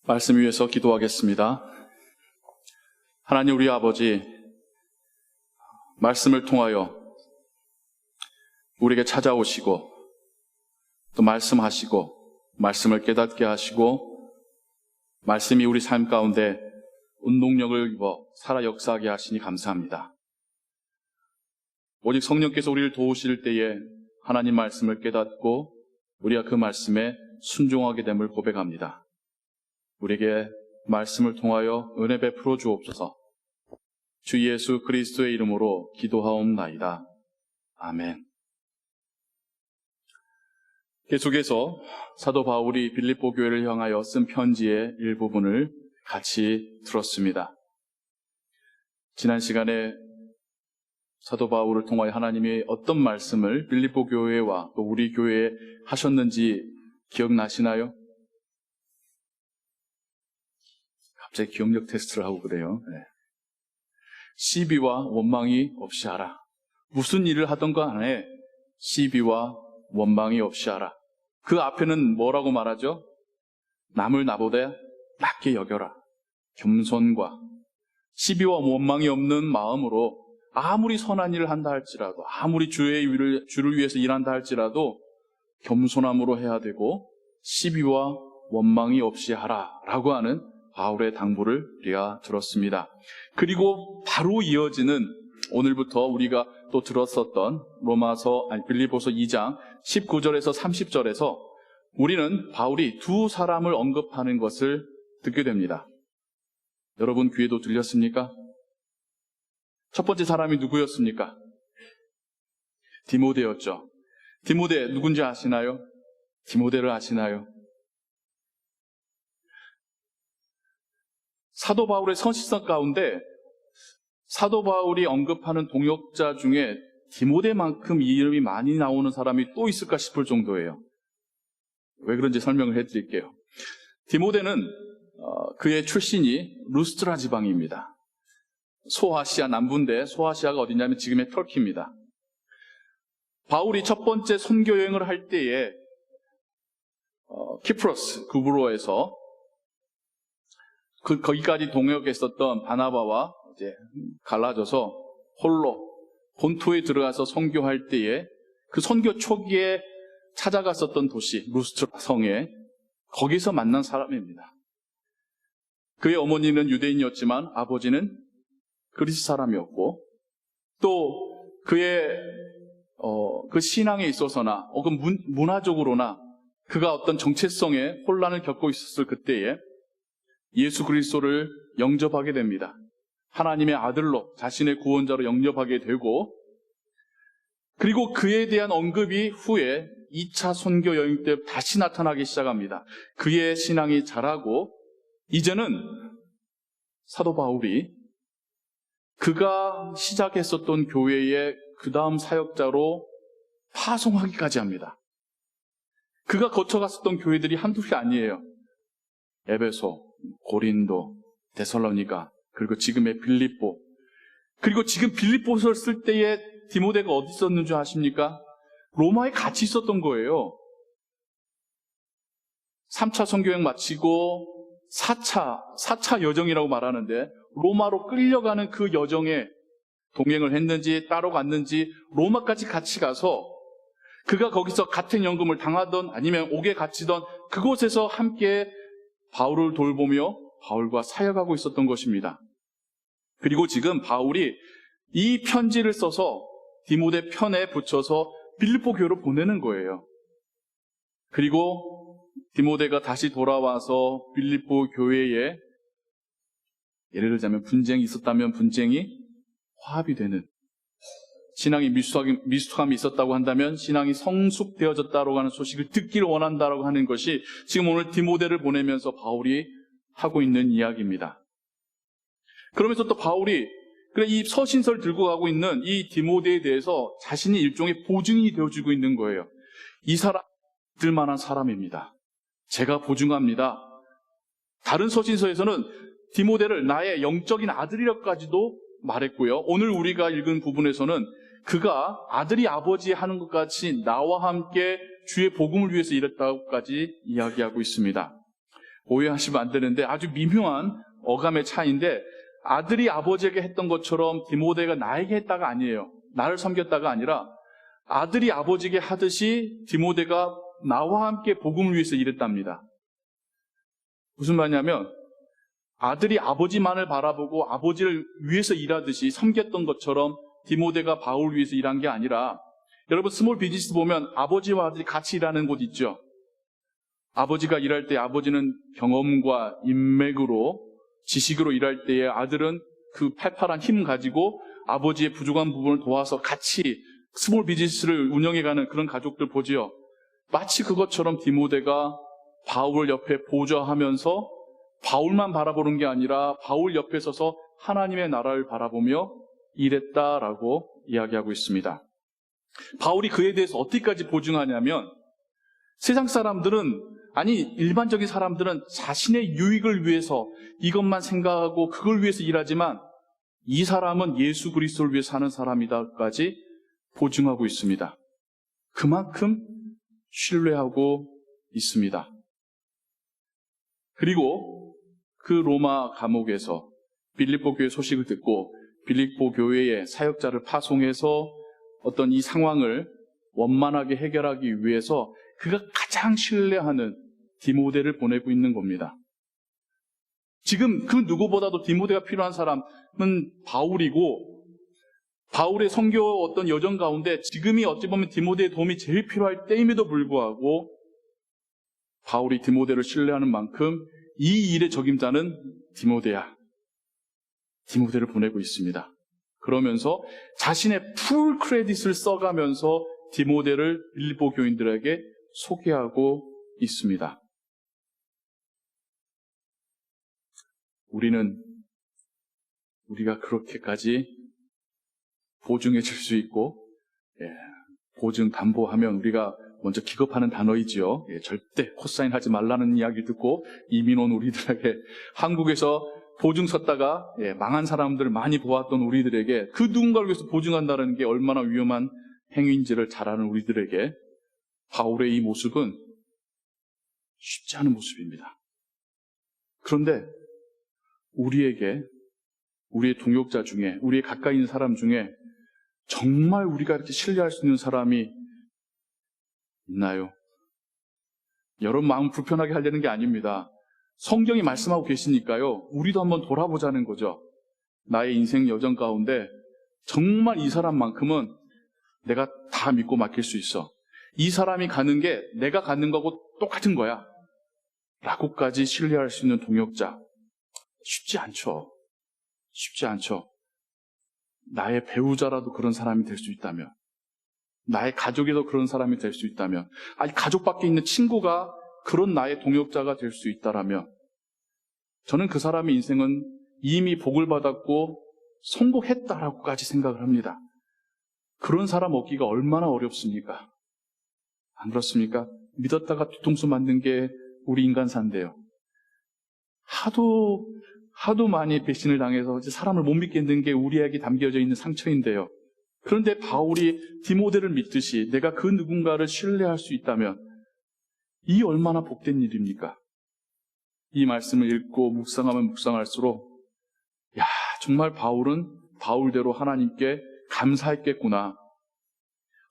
말씀 위해서 기도하겠습니다. 하나님 우리 아버지, 말씀을 통하여 우리에게 찾아오시고 또 말씀하시고 말씀을 깨닫게 하시고 말씀이 우리 삶 가운데 운동력을 입어 살아 역사하게 하시니 감사합니다. 오직 성령께서 우리를 도우실 때에 하나님 말씀을 깨닫고 우리가 그 말씀에 순종하게 됨을 고백합니다. 우리에게 말씀을 통하여 은혜 베풀어 주옵소서. 주 예수 그리스도의 이름으로 기도하옵나이다. 아멘. 계속해서 사도 바울이 빌립보 교회를 향하여 쓴 편지의 일부분을 같이 들었습니다. 지난 시간에 사도 바울을 통하여 하나님이 어떤 말씀을 빌립보 교회와 또 우리 교회에 하셨는지 기억나시나요? 갑자기 기억력 테스트를 하고 그래요. 시비와 원망이 없이 하라. 무슨 일을 하던 간에 시비와 원망이 없이 하라. 그 앞에는 뭐라고 말하죠? 남을 나보다 낮게 여겨라. 겸손과 시비와 원망이 없는 마음으로 아무리 선한 일을 한다 할지라도, 아무리 주를 위해서 일한다 할지라도 겸손함으로 해야 되고 시비와 원망이 없이 하라라고 하는 바울의 당부를 우리가 들었습니다. 그리고 바로 이어지는 오늘부터 우리가 또 들었었던 빌립보서 2장 19절에서 30절에서 우리는 바울이 두 사람을 언급하는 것을 듣게 됩니다. 여러분 귀에도 들렸습니까? 첫 번째 사람이 누구였습니까? 디모데였죠. 디모데 누군지 아시나요? 디모데를 아시나요? 사도 바울의 서신서 가운데 사도 바울이 언급하는 동역자 중에 디모데만큼 이름이 많이 나오는 사람이 또 있을까 싶을 정도예요. 왜 그런지 설명을 해드릴게요. 디모데는 그의 출신이 루스트라 지방입니다. 소아시아 남부인데 소아시아가 어디냐면 지금의 터키입니다. 바울이 첫 번째 선교 여행을 할 때에 키프로스 구브로에서 거기까지 동역했었던 바나바와 이제 갈라져서 홀로 본토에 들어가서 선교할 때에 그 선교 초기에 찾아갔었던 도시 루스트라 성에 거기서 만난 사람입니다. 그의 어머니는 유대인이었지만 아버지는 그리스 사람이었고 또 그의 그 신앙에 있어서나 혹은 문화적으로나 그가 어떤 정체성에 혼란을 겪고 있었을 그때에 예수 그리스도를 영접하게 됩니다. 하나님의 아들로 자신의 구원자로 영접하게 되고 그리고 그에 대한 언급이 후에 2차 선교 여행 때 다시 나타나기 시작합니다. 그의 신앙이 자라고 이제는 사도 바울이 그가 시작했었던 교회의 그 다음 사역자로 파송하기까지 합니다. 그가 거쳐갔었던 교회들이 한둘이 아니에요. 에베소, 고린도, 데살로니가, 그리고 지금의 빌립보. 그리고 지금 빌립보서를 쓸 때에 디모데가 어디 있었는 줄 아십니까? 로마에 같이 있었던 거예요. 3차 선교여행 마치고 4차 여정이라고 말하는데 로마로 끌려가는 그 여정에 동행을 했는지 따로 갔는지 로마까지 같이 가서 그가 거기서 같은 연금을 당하던 아니면 옥에 갇히던 그곳에서 함께 바울을 돌보며 바울과 사역하고 있었던 것입니다. 그리고 지금 바울이 이 편지를 써서 디모데 편에 붙여서 빌립보 교회로 보내는 거예요. 그리고 디모데가 다시 돌아와서 빌립보 교회에 예를 들자면 분쟁이 있었다면 분쟁이 화합이 되는, 신앙이 미숙함이 있었다고 한다면 신앙이 성숙되어졌다고 하는 소식을 듣기를 원한다고 하는 것이 지금 오늘 디모데를 보내면서 바울이 하고 있는 이야기입니다. 그러면서 또 바울이 이 서신서를 들고 가고 있는 이 디모데에 대해서 자신이 일종의 보증이 되어주고 있는 거예요. 이 사람 믿을 만한 사람입니다. 제가 보증합니다. 다른 서신서에서는 디모데를 나의 영적인 아들이라고까지도 말했고요. 오늘 우리가 읽은 부분에서는 그가 아들이 아버지 하는 것 같이 나와 함께 주의 복음을 위해서 일했다고까지 이야기하고 있습니다. 오해하시면 안 되는데 아주 미묘한 어감의 차이인데 아들이 아버지에게 했던 것처럼 디모데가 나에게 했다가 아니에요. 나를 섬겼다가 아니라 아들이 아버지에게 하듯이 디모데가 나와 함께 복음을 위해서 일했답니다. 무슨 말이냐면 아들이 아버지만을 바라보고 아버지를 위해서 일하듯이 섬겼던 것처럼 디모데가 바울을 위해서 일한 게 아니라 여러분 스몰 비즈니스 보면 아버지와 아들이 같이 일하는 곳 있죠. 아버지가 일할 때 아버지는 경험과 인맥으로 지식으로 일할 때에 아들은 그 팔팔한 힘 가지고 아버지의 부족한 부분을 도와서 같이 스몰 비즈니스를 운영해가는 그런 가족들 보지요. 마치 그것처럼 디모데가 바울 옆에 보좌하면서 바울만 바라보는 게 아니라 바울 옆에 서서 하나님의 나라를 바라보며 일했다라고 이야기하고 있습니다. 바울이 그에 대해서 어디까지 보증하냐면 세상 사람들은 아니 일반적인 사람들은 자신의 유익을 위해서 이것만 생각하고 그걸 위해서 일하지만 이 사람은 예수 그리스도를 위해 사는 사람이다까지 보증하고 있습니다. 그만큼 신뢰하고 있습니다. 그리고 그 로마 감옥에서 빌립보 교회 소식을 듣고 빌립보 교회의 사역자를 파송해서 어떤 이 상황을 원만하게 해결하기 위해서 그가 가장 신뢰하는 디모데를 보내고 있는 겁니다. 지금 그 누구보다도 디모데가 필요한 사람은 바울이고 바울의 선교 어떤 여정 가운데 지금이 어찌 보면 디모데의 도움이 제일 필요할 때임에도 불구하고 바울이 디모데를 신뢰하는 만큼 이 일의 적임자는 디모데야. 디모데를 보내고 있습니다. 그러면서 자신의 풀 크레딧을 써가면서 디모데를 빌립보 교인들에게 소개하고 있습니다. 우리가 그렇게까지 보증해 줄 수 있고, 보증 담보하면 우리가 먼저 기겁하는 단어이지요. 절대 코사인 하지 말라는 이야기를 듣고 이민 온 우리들에게 한국에서 보증 섰다가 망한 사람들을 많이 보았던 우리들에게 그 누군가를 위해서 보증한다는 게 얼마나 위험한 행위인지를 잘 아는 우리들에게 바울의 이 모습은 쉽지 않은 모습입니다. 그런데 우리에게, 우리의 동역자 중에, 우리의 가까이 있는 사람 중에 정말 우리가 이렇게 신뢰할 수 있는 사람이 있나요? 여러분 마음 불편하게 하려는 게 아닙니다. 성경이 말씀하고 계시니까요. 우리도 한번 돌아보자는 거죠. 나의 인생 여정 가운데 정말 이 사람만큼은 내가 다 믿고 맡길 수 있어. 이 사람이 가는 게 내가 가는 거하고 똑같은 거야. 라고까지 신뢰할 수 있는 동역자. 쉽지 않죠. 쉽지 않죠. 나의 배우자라도 그런 사람이 될 수 있다면, 나의 가족에도 그런 사람이 될 수 있다면, 아니 가족 밖에 있는 친구가 그런 나의 동역자가 될 수 있다라면 저는 그 사람의 인생은 이미 복을 받았고 성공했다라고까지 생각을 합니다. 그런 사람 얻기가 얼마나 어렵습니까? 안 그렇습니까? 믿었다가 뒤통수 맞는 게 우리 인간사인데요. 하도 많이 배신을 당해서 이제 사람을 못 믿겠는 게 우리에게 담겨져 있는 상처인데요. 그런데 바울이 디모데를 믿듯이 내가 그 누군가를 신뢰할 수 있다면 이 얼마나 복된 일입니까? 이 말씀을 읽고 묵상하면 묵상할수록 야, 정말 바울은 바울대로 하나님께 감사했겠구나.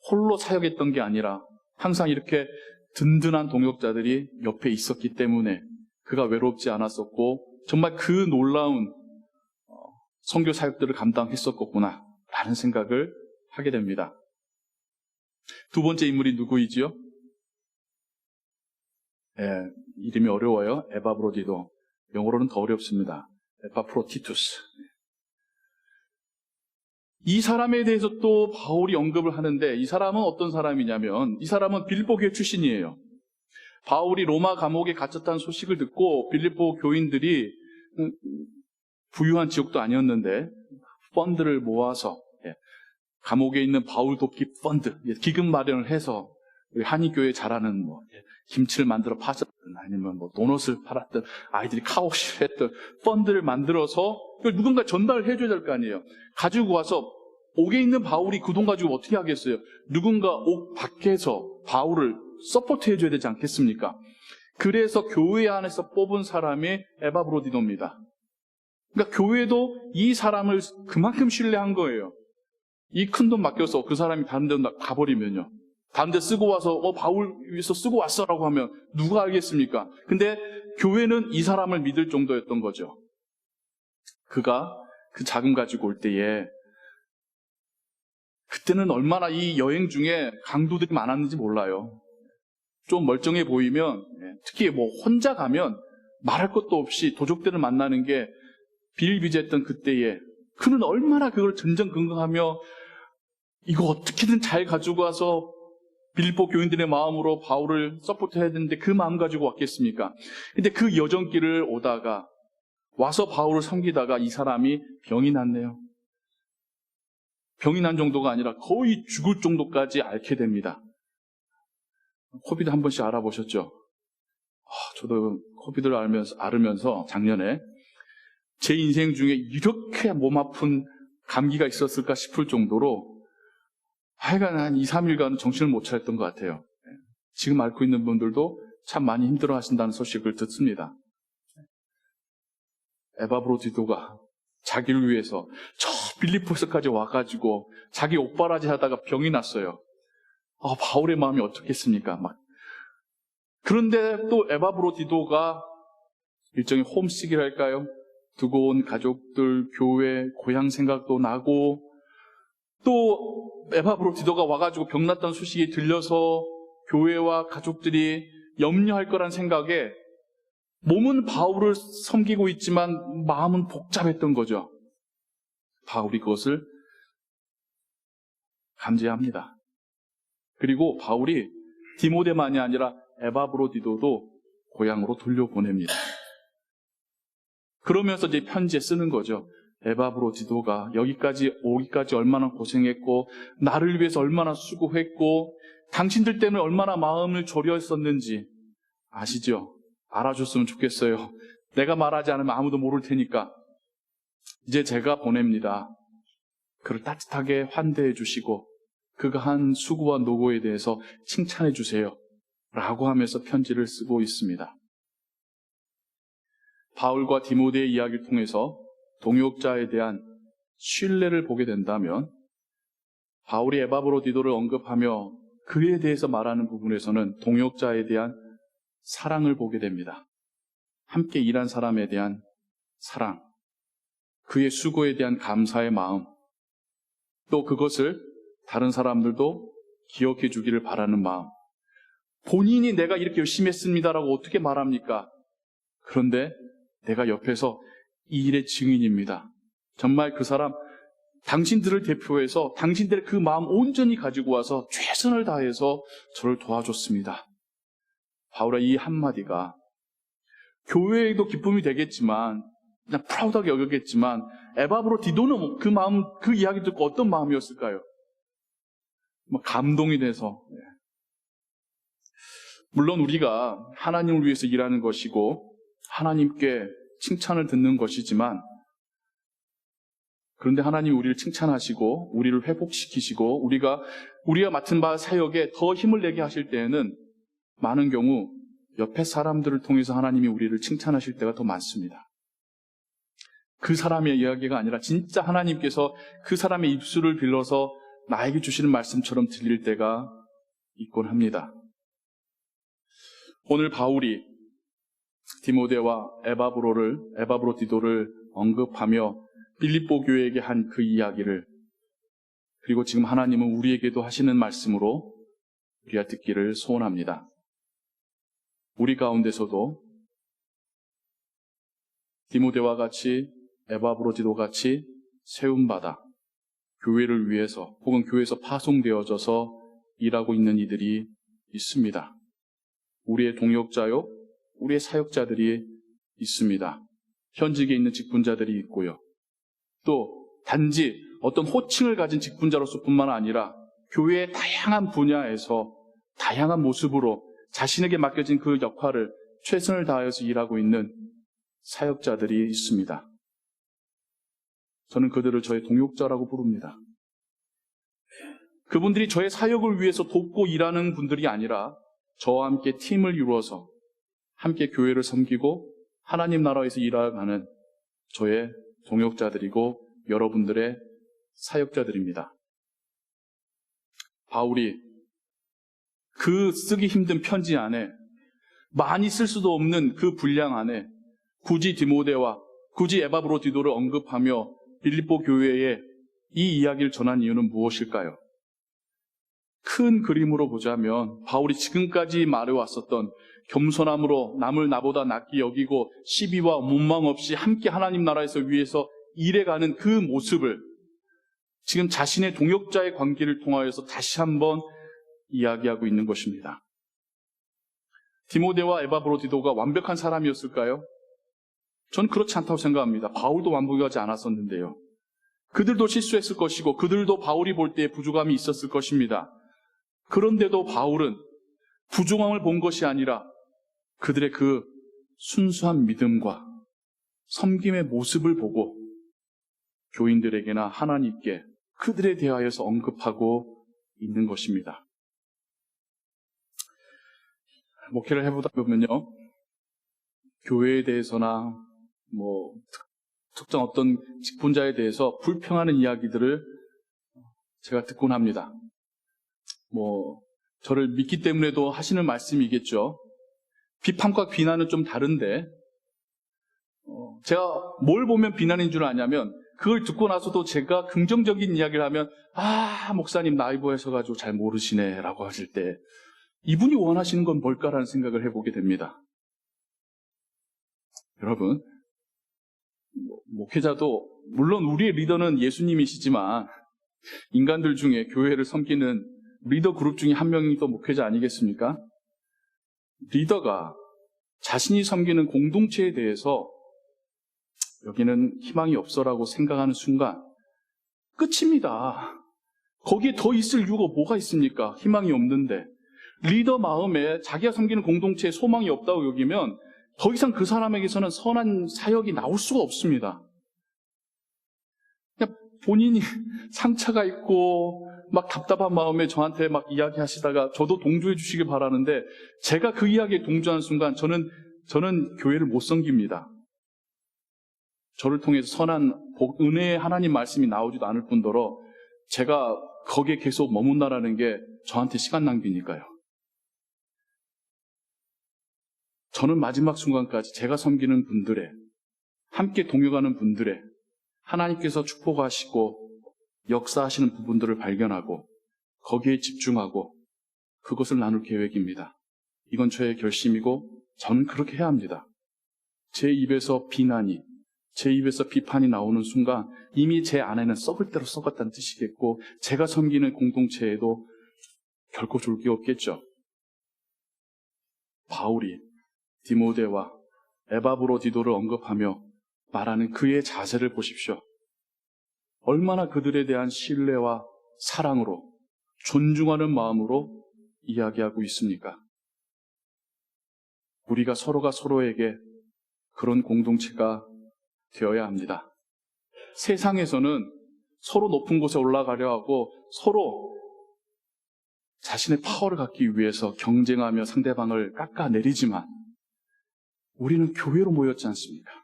홀로 사역했던 게 아니라 항상 이렇게 든든한 동역자들이 옆에 있었기 때문에 그가 외롭지 않았었고 정말 그 놀라운 선교 사역들을 감당했었겠구나 라는 생각을 하게 됩니다. 두 번째 인물이 누구이지요? 이름이 어려워요. 에바브로디도. 영어로는 더 어렵습니다. 에파프로티투스. 이 사람에 대해서 또 바울이 언급을 하는데 이 사람은 어떤 사람이냐면 이 사람은 빌립보 교회 출신이에요. 바울이 로마 감옥에 갇혔다는 소식을 듣고 빌립보 교인들이 부유한 지역도 아니었는데 펀드를 모아서 감옥에 있는 바울 돕기 펀드, 기금 마련을 해서 우리 한의교회 잘하는 김치를 만들어 파셨든 아니면 도넛을 팔았든 아이들이 카오시를 했든 펀드를 만들어서 누군가 전달을 해줘야 될 거 아니에요. 가지고 와서 옥에 있는 바울이 그 돈 가지고 어떻게 하겠어요? 누군가 옥 밖에서 바울을 서포트 해줘야 되지 않겠습니까? 그래서 교회 안에서 뽑은 사람이 에바브로디도입니다. 그러니까 교회도 이 사람을 그만큼 신뢰한 거예요. 이 큰 돈 맡겨서 그 사람이 다른 데 가버리면요. 다른 데 쓰고 와서 바울 위해서 쓰고 왔어라고 하면 누가 알겠습니까? 근데 교회는 이 사람을 믿을 정도였던 거죠. 그가 그 자금 가지고 올 때에 그때는 얼마나 이 여행 중에 강도들이 많았는지 몰라요. 좀 멀쩡해 보이면, 특히 혼자 가면 말할 것도 없이 도적들을 만나는 게 비일비재했던 그때에 그는 얼마나 그걸 전전긍긍하며 이거 어떻게든 잘 가지고 와서 빌립보 교인들의 마음으로 바울을 서포트해야 되는데 그 마음 가지고 왔겠습니까? 근데 그 여정길을 오다가 와서 바울을 섬기다가 이 사람이 병이 났네요. 병이 난 정도가 아니라 거의 죽을 정도까지 앓게 됩니다. 코비드 한 번씩 알아보셨죠? 저도 코비드를 앓으면서 작년에 제 인생 중에 이렇게 몸 아픈 감기가 있었을까 싶을 정도로 하여간 한 2, 3일간 정신을 못 차렸던 것 같아요. 지금 앓고 있는 분들도 참 많이 힘들어 하신다는 소식을 듣습니다. 에바브로디도가 자기를 위해서 저 빌립보에서까지 와가지고 자기 옥바라지 하다가 병이 났어요. 바울의 마음이 어떻겠습니까? 그런데 또 에바브로디도가 일종의 홈시기랄까요? 두고 온 가족들, 교회, 고향 생각도 나고 또 에바브로디도가 와가지고 병났다는 소식이 들려서 교회와 가족들이 염려할 거란 생각에 몸은 바울을 섬기고 있지만 마음은 복잡했던 거죠. 바울이 그것을 감지합니다. 그리고 바울이 디모데만이 아니라 에바브로디도도 고향으로 돌려보냅니다. 그러면서 이제 편지에 쓰는 거죠. 에바브로디도가 여기까지 오기까지 얼마나 고생했고 나를 위해서 얼마나 수고했고 당신들 때문에 얼마나 마음을 졸였었는지 아시죠? 알아줬으면 좋겠어요. 내가 말하지 않으면 아무도 모를 테니까 이제 제가 보냅니다. 그를 따뜻하게 환대해 주시고 그가 한 수고와 노고에 대해서 칭찬해 주세요. 라고 하면서 편지를 쓰고 있습니다. 바울과 디모데의 이야기를 통해서 동역자에 대한 신뢰를 보게 된다면 바울이 에바브로디도를 언급하며 그에 대해서 말하는 부분에서는 동역자에 대한 사랑을 보게 됩니다. 함께 일한 사람에 대한 사랑, 그의 수고에 대한 감사의 마음, 또 그것을 다른 사람들도 기억해 주기를 바라는 마음. 본인이 내가 이렇게 열심히 했습니다라고 어떻게 말합니까? 그런데 내가 옆에서 이 일의 증인입니다. 정말 그 사람, 당신들을 대표해서 당신들의 그 마음 온전히 가지고 와서 최선을 다해서 저를 도와줬습니다. 바울의 이 한마디가 교회에도 기쁨이 되겠지만 그냥 프라우드하게 여겼겠지만 에바브로디도는 그 마음, 그 이야기 듣고 어떤 마음이었을까요? 감동이 돼서. 물론 우리가 하나님을 위해서 일하는 것이고 하나님께 칭찬을 듣는 것이지만 그런데 하나님이 우리를 칭찬하시고 우리를 회복시키시고 우리가 맡은 바 사역에 더 힘을 내게 하실 때에는 많은 경우 옆에 사람들을 통해서 하나님이 우리를 칭찬하실 때가 더 많습니다. 그 사람의 이야기가 아니라 진짜 하나님께서 그 사람의 입술을 빌려서 나에게 주시는 말씀처럼 들릴 때가 있곤 합니다. 오늘 바울이 디모데와 에바브로디도를 언급하며 빌립보 교회에게 한 그 이야기를 그리고 지금 하나님은 우리에게도 하시는 말씀으로 우리가 듣기를 소원합니다. 우리 가운데서도 디모데와 같이 에바브로디도 같이 세움받아 교회를 위해서 혹은 교회에서 파송되어져서 일하고 있는 이들이 있습니다. 우리의 동역자요, 우리의 사역자들이 있습니다. 현직에 있는 직분자들이 있고요. 또 단지 어떤 호칭을 가진 직분자로서 뿐만 아니라 교회의 다양한 분야에서 다양한 모습으로 자신에게 맡겨진 그 역할을 최선을 다해서 일하고 있는 사역자들이 있습니다. 저는 그들을 저의 동역자라고 부릅니다. 그분들이 저의 사역을 위해서 돕고 일하는 분들이 아니라 저와 함께 팀을 이루어서 함께 교회를 섬기고 하나님 나라에서 일하는 저의 동역자들이고 여러분들의 사역자들입니다. 바울이 그 쓰기 힘든 편지 안에, 많이 쓸 수도 없는 그 분량 안에 굳이 디모데와 굳이 에바브로디도를 언급하며 빌립보 교회에 이 이야기를 전한 이유는 무엇일까요? 큰 그림으로 보자면 바울이 지금까지 말해왔었던 겸손함으로 남을 나보다 낫게 여기고 시비와 문망 없이 함께 하나님 나라에서 위해서 일해가는 그 모습을 지금 자신의 동역자의 관계를 통하여서 다시 한번 이야기하고 있는 것입니다. 디모데와 에바브로디도가 완벽한 사람이었을까요? 전 그렇지 않다고 생각합니다. 바울도 완벽하지 않았었는데요. 그들도 실수했을 것이고 그들도 바울이 볼 때에 부족함이 있었을 것입니다. 그런데도 바울은 부족함을 본 것이 아니라 그들의 그 순수한 믿음과 섬김의 모습을 보고 교인들에게나 하나님께 그들에 대하여서 언급하고 있는 것입니다. 목회를 해보다 보면요, 교회에 대해서나 특정 어떤 직분자에 대해서 불평하는 이야기들을 제가 듣곤 합니다. 저를 믿기 때문에도 하시는 말씀이겠죠. 비판과 비난은 좀 다른데, 제가 뭘 보면 비난인 줄 아냐면, 그걸 듣고 나서도 제가 긍정적인 이야기를 하면, 목사님 나이보에서가지고 잘 모르시네 라고 하실 때, 이분이 원하시는 건 뭘까라는 생각을 해보게 됩니다. 여러분, 목회자도, 물론 우리의 리더는 예수님이시지만, 인간들 중에 교회를 섬기는 리더 그룹 중에 한 명이 또 목회자 아니겠습니까? 리더가 자신이 섬기는 공동체에 대해서 여기는 희망이 없어라고 생각하는 순간 끝입니다. 거기에 더 있을 이유가 뭐가 있습니까? 희망이 없는데. 리더 마음에 자기가 섬기는 공동체에 소망이 없다고 여기면 더 이상 그 사람에게서는 선한 사역이 나올 수가 없습니다. 그냥 본인이 상처가 있고 막 답답한 마음에 저한테 막 이야기하시다가 저도 동조해 주시길 바라는데, 제가 그 이야기에 동조하는 순간 저는 교회를 못 섬깁니다. 저를 통해서 선한 은혜의 하나님 말씀이 나오지도 않을 뿐더러 제가 거기에 계속 머문다라는 게 저한테 시간 낭비니까요. 저는 마지막 순간까지 제가 섬기는 분들의, 함께 동역하는 분들의 하나님께서 축복하시고 역사하시는 부분들을 발견하고 거기에 집중하고 그것을 나눌 계획입니다. 이건 저의 결심이고 저는 그렇게 해야 합니다. 제 입에서 비난이, 제 입에서 비판이 나오는 순간 이미 제 안에는 썩을 대로 썩었다는 뜻이겠고, 제가 섬기는 공동체에도 결코 좋을 게 없겠죠. 바울이 디모데와 에바브로디도를 언급하며 말하는 그의 자세를 보십시오. 얼마나 그들에 대한 신뢰와 사랑으로, 존중하는 마음으로 이야기하고 있습니까? 우리가 서로가 서로에게 그런 공동체가 되어야 합니다. 세상에서는 서로 높은 곳에 올라가려 하고 서로 자신의 파워를 갖기 위해서 경쟁하며 상대방을 깎아내리지만 우리는 교회로 모였지 않습니까?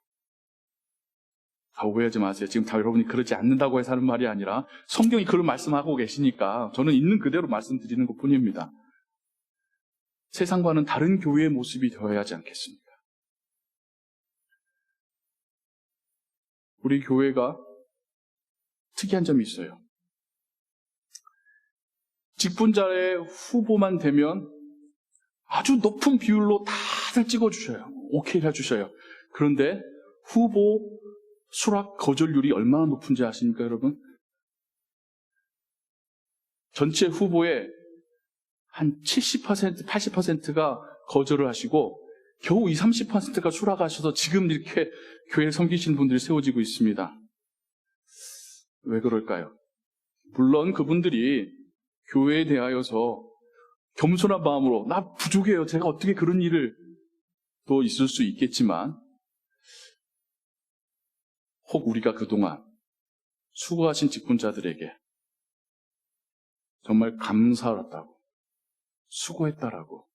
오해하지 마세요. 지금 다 여러분이 그러지 않는다고 해서 하는 말이 아니라 성경이 그런 말씀하고 계시니까 저는 있는 그대로 말씀드리는 것 뿐입니다. 세상과는 다른 교회의 모습이 되어야 하지 않겠습니까? 우리 교회가 특이한 점이 있어요. 직분자의 후보만 되면 아주 높은 비율로 다들 찍어주셔요. 오케이 해주셔요. 그런데 후보 수락 거절률이 얼마나 높은지 아십니까, 여러분? 전체 후보의 한 70%, 80%가 거절을 하시고 겨우 20, 30%가 수락하셔서 지금 이렇게 교회를 섬기시는 분들이 세워지고 있습니다. 왜 그럴까요? 물론 그분들이 교회에 대하여서 겸손한 마음으로 나 부족해요. 제가 어떻게 그런 일을 또 있을 수 있겠지만, 혹 우리가 그동안 수고하신 직분자들에게 정말 감사하다고, 수고했다라고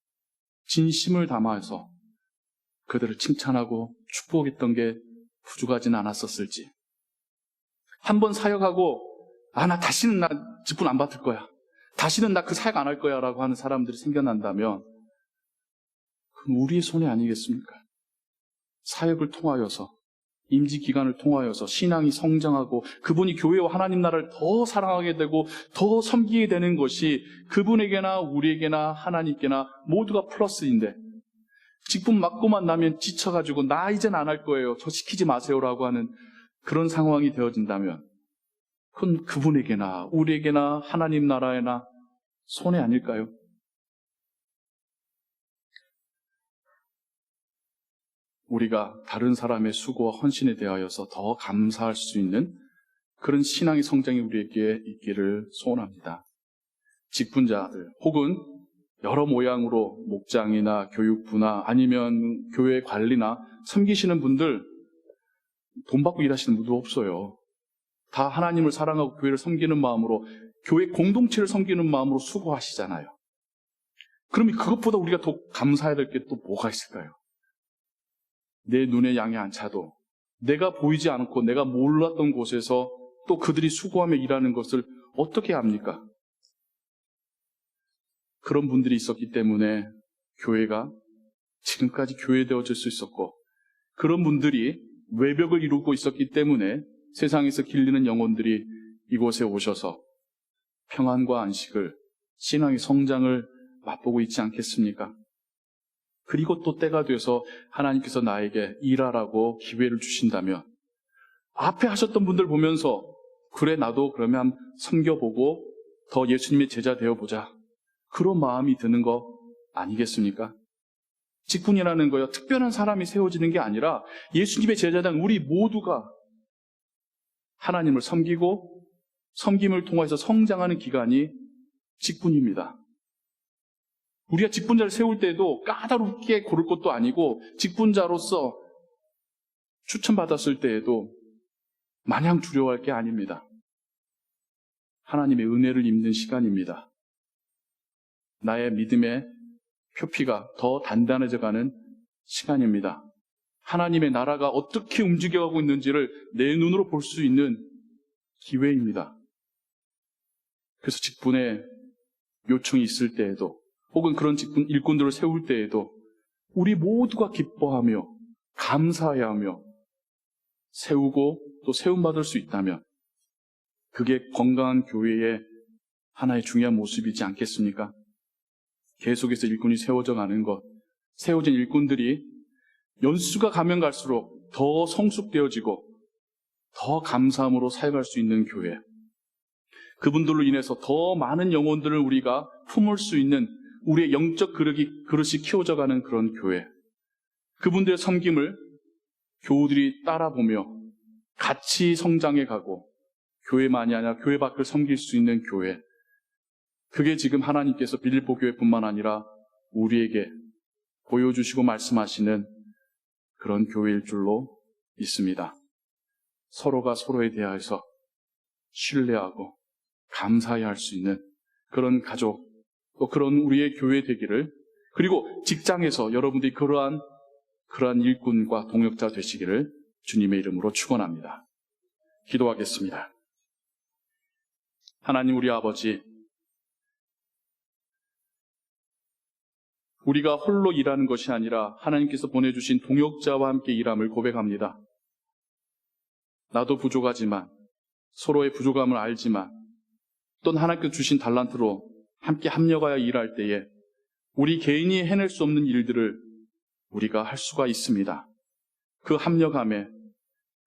진심을 담아서 그들을 칭찬하고 축복했던 게 부족하진 않았었을지. 한번 사역하고 나 다시는 직분 안 받을 거야. 다시는 나 그 사역 안 할 거야 라고 하는 사람들이 생겨난다면 그건 우리의 손해 아니겠습니까? 사역을 통하여서, 임지 기간을 통하여서 신앙이 성장하고 그분이 교회와 하나님 나라를 더 사랑하게 되고 더 섬기게 되는 것이 그분에게나 우리에게나 하나님께나 모두가 플러스인데, 직분 맡고만 나면 지쳐가지고 나 이젠 안 할 거예요, 저 시키지 마세요라고 하는 그런 상황이 되어진다면 그건 그분에게나 우리에게나 하나님 나라에나 손해 아닐까요? 우리가 다른 사람의 수고와 헌신에 대하여서 더 감사할 수 있는 그런 신앙의 성장이 우리에게 있기를 소원합니다. 직분자들 혹은 여러 모양으로 목장이나 교육부나 아니면 교회 관리나 섬기시는 분들, 돈 받고 일하시는 분도 없어요. 다 하나님을 사랑하고 교회를 섬기는 마음으로, 교회 공동체를 섬기는 마음으로 수고하시잖아요. 그러면 그것보다 우리가 더 감사해야 될 게 또 뭐가 있을까요? 내 눈에 양이 안 차도 내가 보이지 않고 내가 몰랐던 곳에서 또 그들이 수고하며 일하는 것을 어떻게 합니까? 그런 분들이 있었기 때문에 교회가 지금까지 교회되어질 수 있었고, 그런 분들이 외벽을 이루고 있었기 때문에 세상에서 길리는 영혼들이 이곳에 오셔서 평안과 안식을, 신앙의 성장을 맛보고 있지 않겠습니까? 그리고 또 때가 돼서 하나님께서 나에게 일하라고 기회를 주신다면 앞에 하셨던 분들 보면서 그래 나도 그러면 섬겨보고 더 예수님의 제자 되어보자, 그런 마음이 드는 거 아니겠습니까? 직분이라는 거요, 특별한 사람이 세워지는 게 아니라 예수님의 제자당 우리 모두가 하나님을 섬기고 섬김을 통해서 성장하는 기간이 직분입니다. 우리가 직분자를 세울 때에도 까다롭게 고를 것도 아니고, 직분자로서 추천받았을 때에도 마냥 두려워할 게 아닙니다. 하나님의 은혜를 입는 시간입니다. 나의 믿음의 표피가 더 단단해져가는 시간입니다. 하나님의 나라가 어떻게 움직여가고 있는지를 내 눈으로 볼 수 있는 기회입니다. 그래서 직분의 요청이 있을 때에도, 혹은 그런 직분 일꾼들을 세울 때에도 우리 모두가 기뻐하며 감사해하며 세우고 또 세움받을 수 있다면 그게 건강한 교회의 하나의 중요한 모습이지 않겠습니까? 계속해서 일꾼이 세워져 가는 것, 세워진 일꾼들이 연수가 가면 갈수록 더 성숙되어지고 더 감사함으로 사역할 수 있는 교회, 그분들로 인해서 더 많은 영혼들을 우리가 품을 수 있는 우리의 영적 그릇이 키워져 가는 그런 교회, 그분들의 섬김을 교우들이 따라보며 같이 성장해 가고 교회만이 아니라 교회 밖을 섬길 수 있는 교회, 그게 지금 하나님께서 빌립보 교회뿐만 아니라 우리에게 보여주시고 말씀하시는 그런 교회일 줄로 믿습니다. 서로가 서로에 대하여서 신뢰하고 감사해야 할 수 있는 그런 가족, 또 그런 우리의 교회 되기를, 그리고 직장에서 여러분들이 그러한 일꾼과 동역자 되시기를 주님의 이름으로 축원합니다. 기도하겠습니다. 하나님 우리 아버지, 우리가 홀로 일하는 것이 아니라 하나님께서 보내주신 동역자와 함께 일함을 고백합니다. 나도 부족하지만, 서로의 부족함을 알지만, 또는 하나님께서 주신 달란트로 함께 합력하여 일할 때에 우리 개인이 해낼 수 없는 일들을 우리가 할 수가 있습니다. 그 합력함에,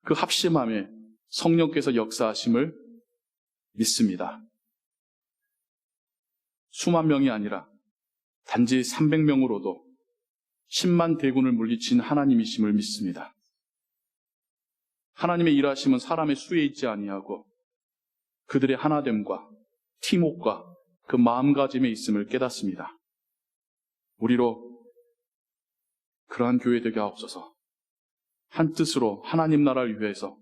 그 합심함에 성령께서 역사하심을 믿습니다. 수만 명이 아니라 단지 300명으로도 10만 대군을 물리친 하나님이심을 믿습니다. 하나님의 일하심은 사람의 수에 있지 아니하고 그들의 하나됨과 팀웍과 그 마음가짐에 있음을 깨닫습니다. 우리로 그러한 교회 되게 하옵소서. 한 뜻으로 하나님 나라를 위해서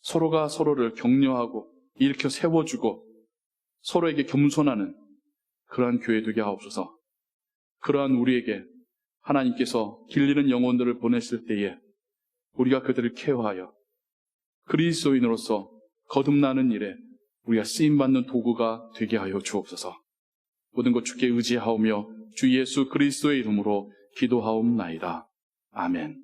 서로가 서로를 격려하고 일으켜 세워주고 서로에게 겸손하는 그러한 교회 되게 하옵소서. 그러한 우리에게 하나님께서 길리는 영혼들을 보냈을 때에 우리가 그들을 케어하여 그리스도인으로서 거듭나는 일에 우리가 쓰임받는 도구가 되게 하여 주옵소서. 모든 것 주께 의지하오며 주 예수 그리스도의 이름으로 기도하옵나이다. 아멘.